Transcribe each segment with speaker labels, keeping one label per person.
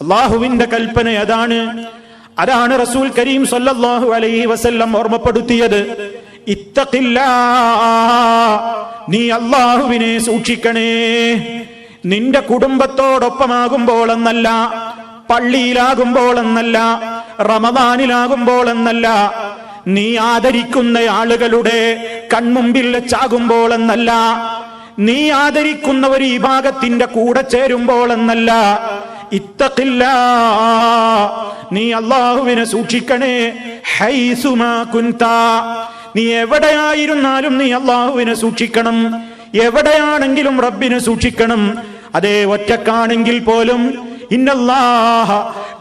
Speaker 1: അല്ലാഹുവിന്റെ കൽപ്പന അതാണ് റസൂൽ കരീം സല്ലല്ലാഹു അലൈഹി വസല്ലം ഓർമ്മപ്പെടുത്തിയത്. ഇത്തഖില്ലാ, നീ അല്ലാഹുവിനെ സൂക്ഷിക്കണേ. നിന്റെ കുടുംബത്തോടൊപ്പമാകുമ്പോൾ എന്നല്ല, പള്ളിയിലാകുമ്പോൾ എന്നല്ല, റമദാനിലാകുമ്പോൾ എന്നല്ല, നീ ആദരിക്കുന്ന ആളുകളുടെ കൺമുമ്പിൽ വെച്ചാകുമ്പോൾ എന്നല്ല, നീ ആദരിക്കുന്ന ഒരു വിഭാഗത്തിന്റെ കൂടെ ചേരുമ്പോൾ എന്നല്ല. ഇത്തഖില്ലാ, നീ അല്ലാഹുവിനെ സൂക്ഷിക്കണേ. ഹൈസുമാ കുൻത, നീ എവിടെയായിരുന്നാലും നീ അല്ലാഹുവിനെ സൂക്ഷിക്കണം. എവിടെയാണെങ്കിലും റബ്ബിനെ സൂക്ഷിക്കണം. അതേ ഒറ്റക്കാണെങ്കിൽ പോലും ഇന്നല്ലാഹ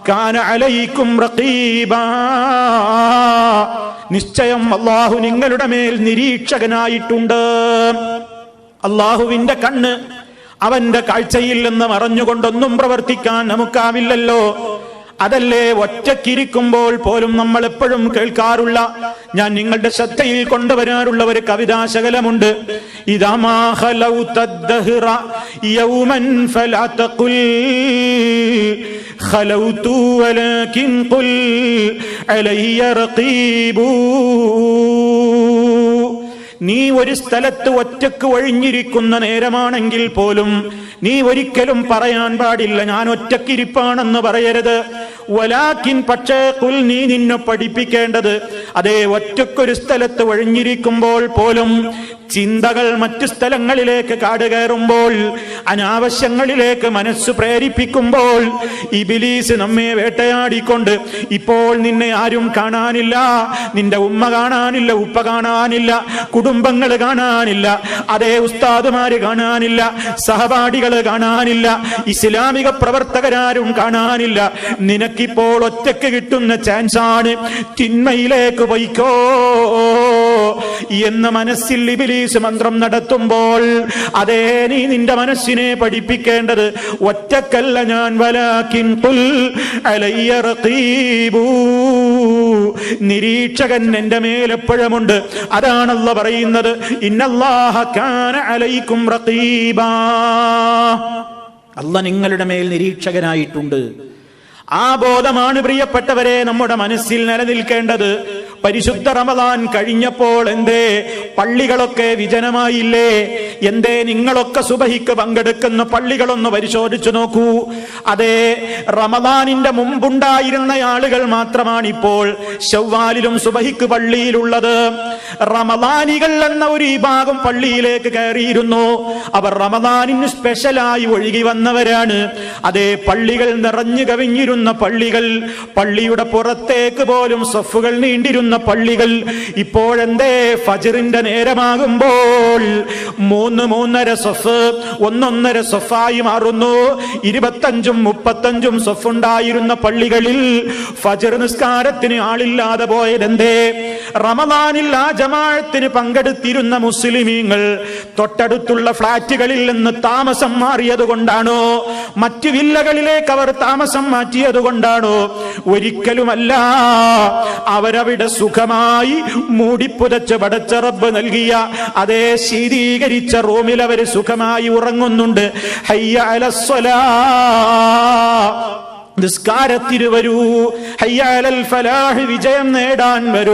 Speaker 1: കാന അലൈക്കും റഖീബാ, നിശ്ചയം അല്ലാഹു നിങ്ങളുടെ മേൽ നിരീക്ഷകനായിട്ടുണ്ട്. അല്ലാഹുവിന്റെ കണ്ണ് അവന്റെ കാഴ്ചയിൽ നിന്ന് മറഞ്ഞുകൊണ്ടൊന്നും പ്രവർത്തിക്കാൻ നമുക്കാവില്ലല്ലോ. അതല്ലേ ഒറ്റക്കിരിക്കുമ്പോൾ പോലും നമ്മൾ എപ്പോഴും കേൾക്കാറുള്ള, ഞാൻ നിങ്ങളുടെ ശ്രദ്ധയിൽ കൊണ്ടുവരാറുള്ള ഒരു കവിതാശകലമുണ്ട്. ഇദാ മാ ഖലൗതദ്ദഹ്റ യൗമൻ ഫലാ തഖുൽ ഖലൗതു വലാകിൻ ഖുൽ അലയ്യ റഖീബു. നീ ഒരു സ്ഥലത്ത് ഒറ്റക്ക് ഒഴിഞ്ഞിരിക്കുന്ന നേരമാണെങ്കിൽ പോലും നീ ഒരിക്കലും പറയാൻ പാടില്ല ഞാൻ ഒറ്റക്കിരിപ്പാണെന്ന് പറയരുത്. വലാകിൻ, പക്ഷേ ഖുൽ, നീ നിന്നെ പഠിപ്പിക്കേണ്ടത്, അതേ ഒറ്റക്കൊരു സ്ഥലത്ത് ഒഴിഞ്ഞിരിക്കുമ്പോൾ പോലും ചിന്തകൾ മറ്റു സ്ഥലങ്ങളിലേക്ക് കാടുകയറുമ്പോൾ, അനാവശ്യങ്ങളിലേക്ക് മനസ്സ് പ്രേരിപ്പിക്കുമ്പോൾ, ഇബ്ലീസ് നമ്മെ വേട്ടയാടിക്കൊണ്ട്, ഇപ്പോൾ നിന്നെ ആരും കാണാനില്ല, നിന്റെ ഉമ്മ കാണാനില്ല, ഉപ്പ കാണാനില്ല, കുടുംബങ്ങൾ കാണാനില്ല, അതേ ഉസ്താദുമാര് കാണാനില്ല, സഹപാഠികൾ കാണാനില്ല, ഇസ്ലാമിക പ്രവർത്തകരാരും കാണാനില്ല, നിനക്കിപ്പോൾ ഒറ്റയ്ക്ക് കിട്ടുന്ന ചാൻസാണ്, തിന്മയിലേക്ക് പോയിക്കോ എന്ന് മനസ്സിൽ ഇബ്ലീസ് മന്ത്രം നടത്തുമ്പോൾ, അതേ നീ നിന്റെ മനസ്സിനെ പഠിപ്പിക്കേണ്ടത് ഒറ്റക്കല്ല ഞാൻ, വലാകിൻ ഖുൽ അലയ്യ റഖീബു, നിരീക്ഷകൻ എന്റെ മേലെപ്പോഴുമുണ്ട്. അതാണ് അല്ലാഹു പറയുന്നത്, ഇന്നല്ലാഹ കാന അലൈക്കും റഖീബാ, അല്ലാഹു നിങ്ങളുടെ മേൽ നിരീക്ഷകനായിട്ടുണ്ട്. ആ ബോധമാണ് പ്രിയപ്പെട്ടവരെ നമ്മുടെ മനസ്സിൽ നിലനിൽക്കേണ്ടത്. പരിശുദ്ധ റമദാൻ കഴിഞ്ഞപ്പോൾ എന്തേ പള്ളികളൊക്കെ വിജനമായില്ലേ? എന്തേ നിങ്ങളൊക്കെ സുബഹിക്ക് പങ്കെടുക്കുന്ന പള്ളികളൊന്ന് പരിശോധിച്ചു നോക്കൂ. അതേ, റമദാനിന്റെ മുമ്പുണ്ടായിരുന്ന ആളുകൾ മാത്രമാണ് ഇപ്പോൾ ശവ്വാലിലും സുബഹിക്ക് പള്ളിയിലുള്ളത്. റമദാനികൾ എന്ന ഒരു വിഭാഗം പള്ളിയിലേക്ക് കയറിയിരുന്നു. അവർ റമദാനിന് സ്പെഷ്യലായി ഒഴുകി വന്നവരാണ്. അതേ, പള്ളികൾ നിറഞ്ഞു കവിഞ്ഞിരുന്ന പള്ളികൾ, പള്ളിയുടെ പുറത്തേക്ക് പോലും സഫുകൾ നീണ്ടിരുന്ന പള്ളികൾ, ഇപ്പോഴെന്തേ ഫജ്റിന്റെ നേരമാകുമ്പോൾ 3-3.5 സഫ് 1-1.5 സഫായി മാറുന്നു. 25-35 സഫുണ്ടായിരുന്ന പള്ളികളിൽ ഫജ്ർ നിസ്കാരത്തിന് ആളില്ലാതെ പോയതെന്തേ? റമദാനിൽ ആ ജമാഅത്തിന് പങ്കെടുത്തിരുന്ന മുസ്ലിമീങ്ങൾ തൊട്ടടുത്തുള്ള ഫ്ളാറ്റുകളിൽ നിന്ന് താമസം മാറിയത് കൊണ്ടാണോ? മറ്റു വില്ലകളിലേക്ക് അവർ താമസം മാറ്റിയത് കൊണ്ടാണോ? ഒരിക്കലുമല്ല. അവരവിടെ സുഖമായി മൂടിപ്പുതച്ച് പടച്ച റബ്ബ് നൽകിയ അതേ ശീതീകരിച്ച റൂമിൽ അവർ സുഖമായി ഉറങ്ങുന്നുണ്ട്. ഹയ്യ അലസ്സലാ, നിസ്കാരത്തിന് വരൂ. ഹയ്യ അലൽ ഫലാഹ്, വിജയം നേടാൻ വരൂ.